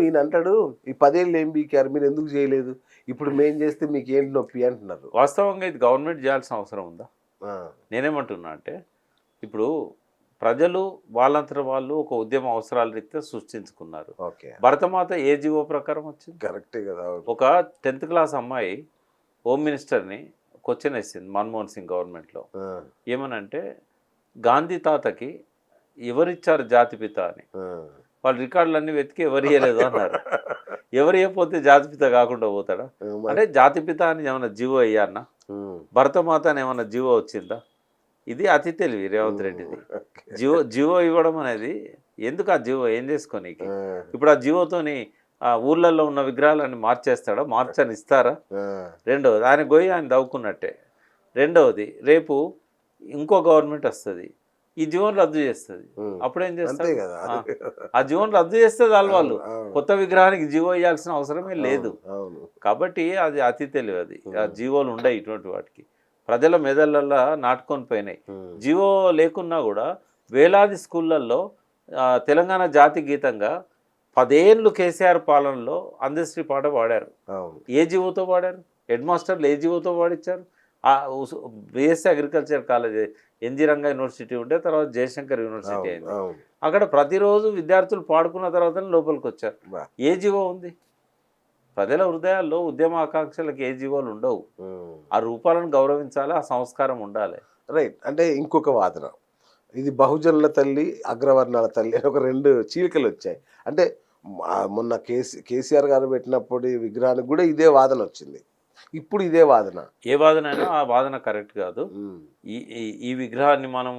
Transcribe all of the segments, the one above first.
ఈయన అంటాడు ఈ 10 ఏళ్ళు ఏం బీకారు మీరు ఎందుకు చేయలేదు ఇప్పుడు మేం చేస్తే మీకు ఏంటి నొప్పి అంటున్నారు. వాస్తవంగా ఇది గవర్నమెంట్ చేయాల్సిన అవసరం ఉందా? ఆ, నేనేమంటున్నా అంటే ఇప్పుడు ప్రజలు వాళ్ళంతట వాళ్ళు ఒక ఉద్యమ అవసరాల రీత్యా సృష్టించుకున్నారు. ఓకే భరతమాత ఏ జీవో ప్రకారం వచ్చింది? కరెక్టే కదా. ఒక 10th క్లాస్ అమ్మాయి హోమ్ మినిస్టర్ని క్వశ్చన్ వేసింది మన్మోహన్ సింగ్ గవర్నమెంట్లో. ఆ, ఏమనంటే గాంధీ తాతకి ఎవరిచ్చారు జాతిపిత అని. ఆ. వాళ్ళు రికార్డులన్నీ వెతికి ఎవరు ఇవ్వలేదు అన్నారు. ఎవరు ఇవ్వకపోతే జాతిపిత కాకుండా పోతాడా? అంటే జాతిపిత అని ఏమన్నా జీవో అయ్యాన్నా? భరతమాత అని ఏమన్నా జీవో వచ్చిందా? ఇది అతి తెలివి రేవంత్ రెడ్డిది. జీవో ఇవ్వడం అనేది ఎందుకు? ఆ జీవో ఏం చేసుకోనీకి? ఇప్పుడు ఆ జీవోతోని ఆ ఊర్లలో ఉన్న విగ్రహాలన్నీ మార్చేస్తాడా? మార్చని ఇస్తారా? రెండవది ఆయన గొయ్యి ఆయన దవ్వుకున్నట్టే. రెండవది రేపు ఇంకో గవర్నమెంట్ వస్తుంది, ఈ జీవోని రద్దు చేస్తుంది. అప్పుడేం చేస్తారు? ఆ జీవోని రద్దు చేస్తే వాళ్ళు కొత్త విగ్రహానికి జీవో ఇవ్వాల్సిన అవసరమే లేదు. కాబట్టి అది అతి తెలివి. అది ఆ జీవోలు ఉండవు ఇటువంటి వాటికి. ప్రజల మెదళ్ళల్లో నాటుకొని పోయినాయి. జీవో లేకున్నా కూడా వేలాది స్కూళ్ళల్లో తెలంగాణ జాతి గీతంగా 10 ఏళ్ళు కేసీఆర్ పాలనలో అందశ్రీ పాట పాడారు. ఏ జీవోతో పాడారు? హెడ్ మాస్టర్లు ఏ జీవోతో పాడించారు? BSc agriculture college NG Ranga university ఉంటే తర్వాత జయశంకర్ యూనివర్సిటీ అయింది. అక్కడ ప్రతిరోజు విద్యార్థులు పాడుకున్న తర్వాతనే లోపలికి వచ్చారు. ఏ జీవో ఉంది? ప్రజల హృదయాల్లో ఉద్యమ ఆకాంక్షలకు ఏ జీవోలు ఉండవు. ఆ రూపాలను గౌరవించాలి, ఆ సంస్కారం ఉండాలి. రైట్. అంటే ఇంకొక వాదన, ఇది బహుజనుల తల్లి అగ్రవర్ణాల తల్లి అని ఒక 2 చీలికలు వచ్చాయి. అంటే మొన్న కేసీఆర్ గారు పెట్టినప్పుడు ఈ విగ్రహానికి కూడా ఇదే వాదన వచ్చింది, ఇప్పుడు ఇదే వాదన. ఏ వాదన అయినా ఆ వాదన కరెక్ట్ కాదు. ఈ విగ్రహాన్ని మనం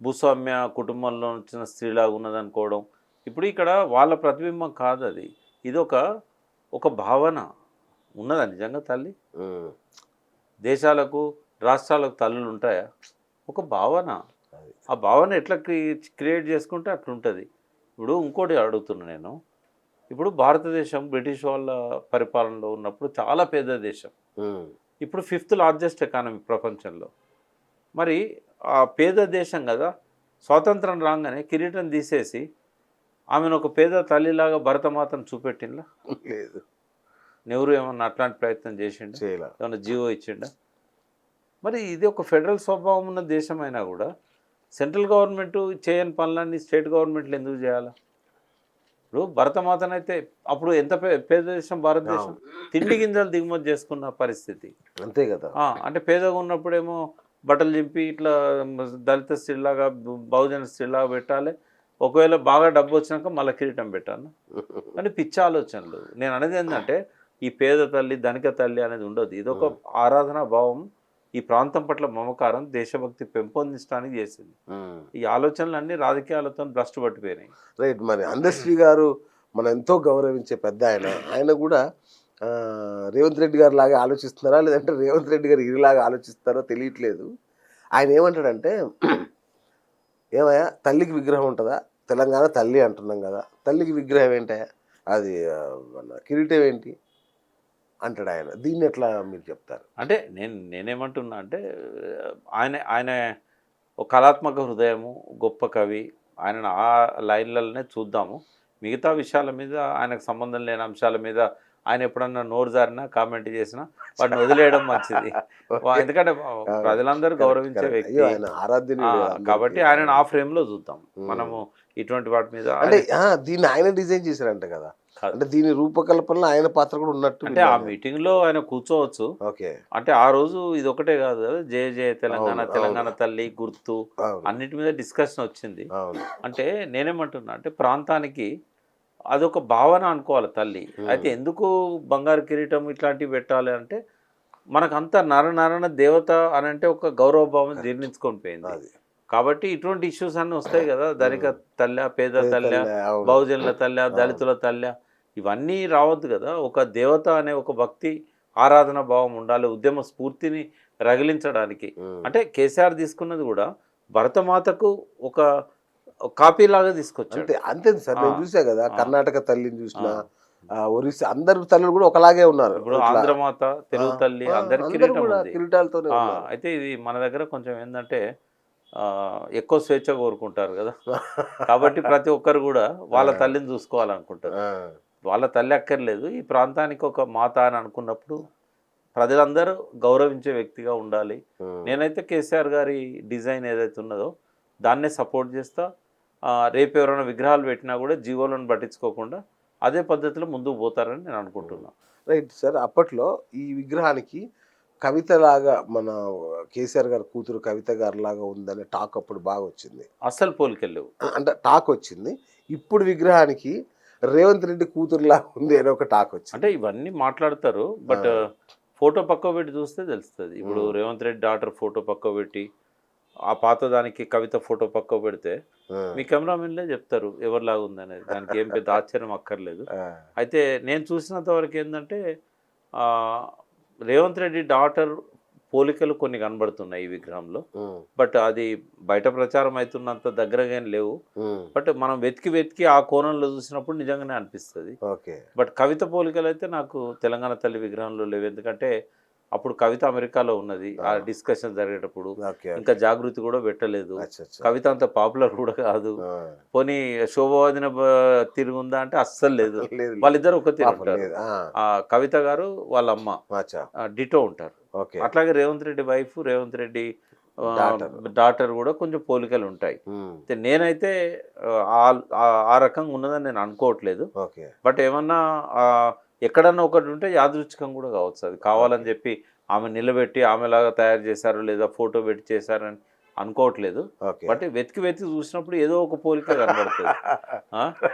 భూస్వామ్య కుటుంబంలో వచ్చిన స్త్రీలాగా ఉన్నదనుకోవడం, ఇప్పుడు ఇక్కడ వాళ్ళ ప్రతిబింబం కాదు అది. ఇది ఒక భావన ఉన్నదా నిజంగా తల్లి? దేశాలకు రాష్ట్రాలకు తల్లులు ఉంటాయా? ఒక భావన. ఆ భావన ఎట్లా క్రియేట్ చేసుకుంటే అట్లుంటుంది. ఇప్పుడు ఇంకోటి అడుగుతున్నా నేను, ఇప్పుడు భారతదేశం బ్రిటిష్ వాళ్ళ పరిపాలనలో ఉన్నప్పుడు చాలా పేద దేశం, ఇప్పుడు 5th లార్జెస్ట్ ఎకానమీ ప్రపంచంలో. మరి ఆ పేద దేశం కదా, స్వాతంత్రం రాగానే కిరీటం తీసేసి ఆమెను ఒక పేద తల్లిలాగా భరతమాతను చూపెట్టిందా? లేదు. నెహ్రూ ఏమన్నా అట్లాంటి ప్రయత్నం చేసిండా? ఏమన్నా జీవో ఇచ్చిండా? మరి ఇది ఒక ఫెడరల్ స్వభావం ఉన్న దేశమైనా కూడా సెంట్రల్ గవర్నమెంట్ చేయని పనులన్నీ స్టేట్ గవర్నమెంట్లు ఎందుకు చేయాలా? ఇప్పుడు భరతమాతనైతే అప్పుడు ఎంత పేద దేశం భారతదేశం, తిండి గింజలు దిగుమతి చేసుకున్న పరిస్థితి. అంతే కదా. అంటే పేదగా ఉన్నప్పుడేమో బట్టలు చింపి ఇట్లా దళిత స్త్రీలాగా బహుజన స్త్రీలాగా పెట్టాలి, ఒకవేళ బాగా డబ్బు వచ్చినాక మళ్ళీ కిరీటం పెట్టాను అని పిచ్చి ఆలోచనలు. నేను అనేది ఏంటంటే ఈ పేద తల్లి ధనిక తల్లి అనేది ఉండదు. ఇదొక ఆరాధనా భావం, ఈ ప్రాంతం పట్ల మమకారం, దేశభక్తి పెంపొందించడానికి చేసింది. ఈ ఆలోచనలన్నీ రాజకీయాలతో భ్రష్టు పట్టిపోయినాయి. రైట్. మరి అందశ్రీ గారు మనం ఎంతో గౌరవించే పెద్ద ఆయన కూడా రేవంత్ రెడ్డి గారు లాగా ఆలోచిస్తున్నారా, లేదంటే రేవంత్ రెడ్డి గారు ఇలాగా ఆలోచిస్తారో తెలియట్లేదు. ఆయన ఏమంటాడంటే, ఏమయ్యా తల్లికి విగ్రహం ఉంటుందా? తెలంగాణ తల్లి అంటున్నాం కదా, తల్లికి విగ్రహం ఏంటయ్యా, అది మన కిరీటం ఏంటి అంటాడు ఆయన. దీన్ని ఎట్లా మీరు చెప్తారు? అంటే నేనేమంటున్నా అంటే ఆయన ఒక కళాత్మక హృదయము, గొప్ప కవి. ఆయనను ఆ లైన్లలోనే చూద్దాము. మిగతా విషయాల మీద, ఆయనకు సంబంధం లేని అంశాల మీద ఆయన ఎప్పుడన్నా నోరు జారినా కామెంట్ చేసినా వాటిని వదిలేయడం మంచిది. ఎందుకంటే ప్రజలందరూ గౌరవించే వ్యక్తి కాబట్టి ఆయనను ఆ ఫ్రేమ్లో చూద్దాం మనము. ఇటువంటి వాటి మీద అంటే దీన్ని ఆయన డిజైన్ చేశారంట కదా, అంటే దీని రూపకల్పనలో ఆయన పాత్ర కూడా ఉన్నట్టు. అంటే ఆ మీటింగ్లో ఆయన కూర్చోవచ్చు. ఓకే. అంటే ఆ రోజు ఇది ఒకటే కాదు కదా, జయ జయ తెలంగాణ, తెలంగాణ తల్లి గుర్తు, అన్నిటి మీద డిస్కషన్ వచ్చింది. అంటే నేనేమంటున్నా అంటే ప్రాంతానికి అదొక భావన అనుకోవాలి తల్లి. అయితే ఎందుకు బంగారు కిరీటం ఇట్లాంటివి పెట్టాలి అంటే మనకంతా నరనరణ దేవత అని అంటే ఒక గౌరవభావం జీర్ణించుకొని పోయింది. కాబట్టి ఇటువంటి ఇష్యూస్ అన్నీ వస్తాయి కదా, ధనిక తల్లి, పేద తల్లి, బహుజనుల తల్లి, దళితుల తల్లి, ఇవన్నీ రావద్దు కదా. ఒక దేవత అనే ఒక భక్తి ఆరాధన భావం ఉండాలి, ఉద్యమ స్ఫూర్తిని రగిలించడానికి. అంటే కేసీఆర్ తీసుకున్నది కూడా భరతమాతకు ఒక కాపీ లాగా తీసుకొచ్చాడు. అంతే సార్, నేను చూసా కదా, కర్ణాటక తల్లిని చూసిన, ఒరిస్సా, అందరు తల్లులు కూడా ఒకలాగే ఉన్నారు. ఇప్పుడు ఆంధ్రమాత, తెలుగు తల్లి అందరి కిరీటాలతో. అయితే ఇది మన దగ్గర కొంచెం ఏంటంటే ఎక్కువ స్వేచ్ఛ కోరుకుంటారు కదా, కాబట్టి ప్రతి ఒక్కరు కూడా వాళ్ళ తల్లిని చూసుకోవాలనుకుంటారు. వాళ్ళ తల్లి అక్కర్లేదు, ఈ ప్రాంతానికి ఒక మాత అని అనుకున్నప్పుడు ప్రజలందరూ గౌరవించే వ్యక్తిగా ఉండాలి. నేనైతే కేసీఆర్ గారి డిజైన్ ఏదైతే ఉన్నదో దాన్నే సపోర్ట్ చేస్తా. రేపు ఎవరైనా విగ్రహాలు పెట్టినా కూడా జీవోలను పట్టించుకోకుండా అదే పద్ధతిలో ముందుకు పోతారని నేను అనుకుంటున్నాను. Right sir. అప్పట్లో ఈ విగ్రహానికి కవితలాగా మన కేసీఆర్ గారి కూతురు కవిత గారి లాగా ఉందనే టాక్ అప్పుడు బాగా వచ్చింది. అస్సలు పోలికెళ్ళవు. అంటే టాక్ వచ్చింది. ఇప్పుడు విగ్రహానికి రేవంత్ రెడ్డి కూతురులాగా ఉంది అనే ఒక టాక్ వచ్చింది. అంటే ఇవన్నీ మాట్లాడతారు, బట్ ఫోటో పక్క పెట్టి చూస్తే తెలుస్తుంది. ఇప్పుడు రేవంత్ రెడ్డి డాటర్ ఫోటో పక్క పెట్టి ఆ పాత దానికి కవిత ఫోటో పక్క పెడితే మీ కెమెరామెన్లే చెప్తారు ఎవరిలాగా ఉంది అనేది. దానికి ఏం పెద్ద ఆశ్చర్యం అక్కర్లేదు. అయితే నేను చూసినంత వరకు ఏంటంటే రేవంత్ రెడ్డి డాటర్ పోలికలు కొన్ని కనబడుతున్నాయి ఈ విగ్రహంలో. బట్ అది బయట ప్రచారం అవుతున్నంత దగ్గరగా ఏం లేవు. బట్ మనం వెతికి ఆ కోణంలో చూసినప్పుడు నిజంగానే అనిపిస్తుంది. బట్ కవిత పోలికలు అయితే నాకు తెలంగాణ తల్లి విగ్రహంలో లేవు. ఎందుకంటే అప్పుడు కవిత అమెరికాలో ఉన్నది, ఆ డిస్కషన్ జరిగేటప్పుడు ఇంకా జాగృతి కూడా పెట్టలేదు. కవిత అంత పాపులర్ కూడా కాదు. పోనీ శోభావదిన తిరుగుందా అంటే అస్సలు లేదు. వాళ్ళిద్దరు ఒక తిరుగు ఉంటారు. ఆ కవిత గారు వాళ్ళ అమ్మ డిటో ఉంటారు. అట్లాగే రేవంత్ రెడ్డి వైఫ్, రేవంత్ రెడ్డి డాటర్ కూడా కొంచెం పోలికలు ఉంటాయి. నేనైతే ఆ రకంగా ఉన్నదని నేను అనుకోవట్లేదు. బట్ ఏమన్నా ఎక్కడన్నా ఒకటి ఉంటే యాదృచ్ఛికం కూడా కావచ్చు. అది కావాలని చెప్పి ఆమె నిలబెట్టి ఆమెలాగా తయారు చేశారు లేదా ఫోటో పెట్టి చేశారని అనుకోవట్లేదు. బట్ వెతికి చూసినప్పుడు ఏదో ఒక పోలిక కనబడుతుంది.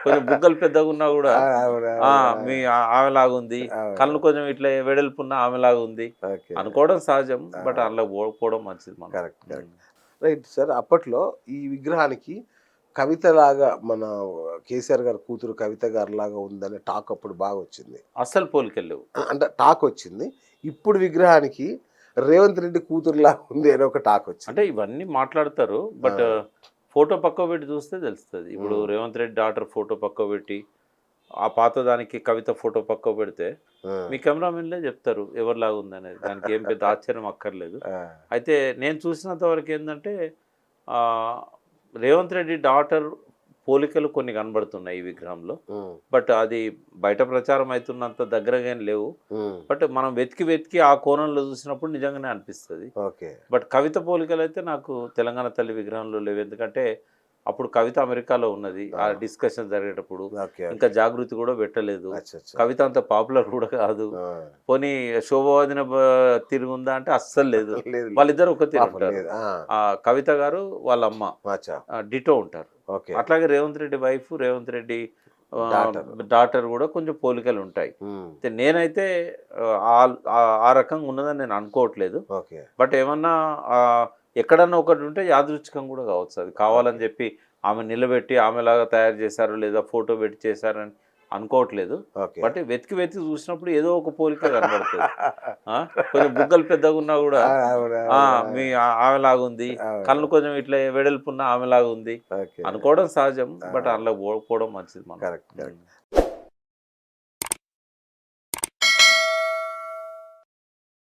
కొంచెం బుగ్గలు పెద్దగా ఉన్నా కూడా మీ ఆమెలాగా ఉంది, కళ్ళు కొంచెం ఇట్లా వెడల్పున్నా ఆమెలాగా ఉంది అనుకోవడం సహజం. బట్ అందులో పోవడం మంచిది. Right sir. అప్పట్లో ఈ విగ్రహానికి కవితలాగా మన కేసీఆర్ గారి కూతురు కవిత గారి లాగా ఉందనే టాక్ అప్పుడు బాగా వచ్చింది. అస్సలు పోలికెళ్ళవు. అంటే టాక్ వచ్చింది. ఇప్పుడు విగ్రహానికి రేవంత్ రెడ్డి కూతురులాగా ఉంది అనే ఒక టాక్ వచ్చింది. అంటే ఇవన్నీ మాట్లాడతారు, బట్ ఫోటో పక్క పెట్టి చూస్తే తెలుస్తుంది. ఇప్పుడు రేవంత్ రెడ్డి డాటర్ ఫోటో పక్క పెట్టి ఆ పాత దానికి కవిత ఫోటో పక్క పెడితే మీ కెమెరామెన్లే చెప్తారు ఎవరిలాగా ఉంది అనేది. దానికి ఏం పెద్ద ఆశ్చర్యం అక్కర్లేదు. అయితే నేను చూసినంత వరకు ఏంటంటే రేవంత్ రెడ్డి డాటర్ పోలికలు కొన్ని కనబడుతున్నాయి ఈ విగ్రహంలో. బట్ అది బయట ప్రచారం అవుతున్నంత దగ్గరగా ఏం లేవు. బట్ మనం వెతికి ఆ కోణంలో చూసినప్పుడు నిజంగానే అనిపిస్తుంది. బట్ కవిత పోలికలు అయితే నాకు తెలంగాణ తల్లి విగ్రహంలో లేవు. ఎందుకంటే అప్పుడు కవిత అమెరికాలో ఉన్నది, ఆ డిస్కషన్ జరిగేటప్పుడు ఇంకా జాగృతి కూడా పెట్టలేదు. కవిత అంత పాపులర్ కూడా కాదు. పోనీ శోభావదిన తిరుగుందా అంటే అస్సలు లేదు. వాళ్ళిద్దరు ఒక తిరుగు ఉంటారు. ఆ కవిత గారు వాళ్ళ అమ్మ డిటో ఉంటారు. అట్లాగే రేవంత్ రెడ్డి వైఫ్, రేవంత్ రెడ్డి డాటర్ కూడా కొంచెం పోలికలు ఉంటాయి. నేనైతే ఆ రకంగా ఉన్నదని నేను అనుకోవట్లేదు. బట్ ఏమన్నా ఎక్కడన్నా ఒకటి ఉంటే యాదృచ్ఛికం కూడా కావచ్చు. అది కావాలని చెప్పి ఆమె నిలబెట్టి ఆమెలాగా తయారు చేశారు లేదా ఫోటో పెట్టి చేశారని అనుకోవట్లేదు. బట్ వెతికి చూసినప్పుడు ఏదో ఒక పోలిక కనబడుతుంది. కొంచెం బుగ్గలు పెద్దగా ఉన్నా కూడా మీ ఆమెలాగా ఉంది, కళ్ళు కొంచెం ఇట్లా వెడల్పున్నా ఆమెలాగా ఉంది అనుకోవడం సహజం. బట్ అందులో పోవడం మంచిది.